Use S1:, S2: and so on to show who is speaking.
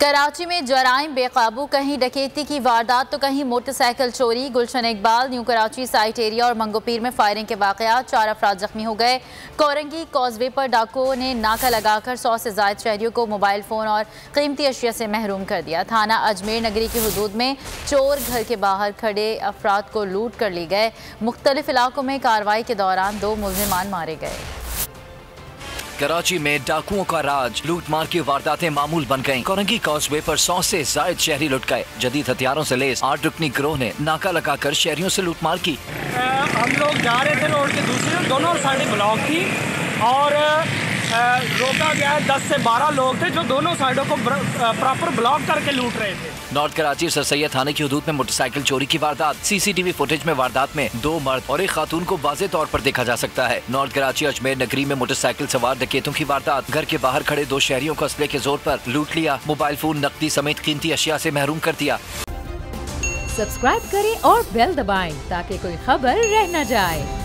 S1: कराची में जराइम बेकाबू, कहीं डकैती की वारदात तो कहीं मोटरसाइकिल चोरी। Gulshan Iqbal, New Karachi site area और मंगोपीर में फायरिंग के वाकयात, 4 अफराद जख्मी हो गए। कोरंगी कॉजवे पर डाकुओं ने नाका लगाकर 100 से ज्यादा शहरियों को मोबाइल फोन और कीमती अशिया से महरूम कर दिया। थाना अजमेर नगरी की हदूद में चोर घर के बाहर खड़े अफराद को लूट कर ले गए। मुख्तलिफ इलाकों में कार्रवाई के दौरान 2 मुलजिमान मारे गए।
S2: कराची में डाकुओं का राज, लूट मार की वारदातें मामूल बन गईं। कोरंगी कॉजवे पर 100 से जायद शहरी लुट गए। जदीद हथियारों से लैस 8 रुकनी गिरोह ने नाका लगाकर शहरियों से लूट मार की।
S3: हम लोग जा रहे थे रोड के दूसरे, दोनों साइडें ब्लॉक थी और रोका गया है। 10 से 12 लोग थे जो दोनों साइडों को प्रॉपर ब्लॉक करके लूट रहे थे।
S2: नॉर्थ कराची सर सैयद थाने की हदूद में मोटरसाइकिल चोरी की वारदात। सीसीटीवी फुटेज में वारदात में 2 मर्द और एक खातून को वाज़ेह तौर पर देखा जा सकता है। नॉर्थ कराची अजमेर नगरी में मोटरसाइकिल सवार डकैतों की वारदात। घर के बाहर खड़े 2 शहरियों को असले के जोर पर लूट लिया। मोबाइल फोन, नकदी समेत कीमती अशिया से महरूम कर दिया।
S4: सब्सक्राइब करें और बेल दबाएं ताकि कोई खबर रह न जाए।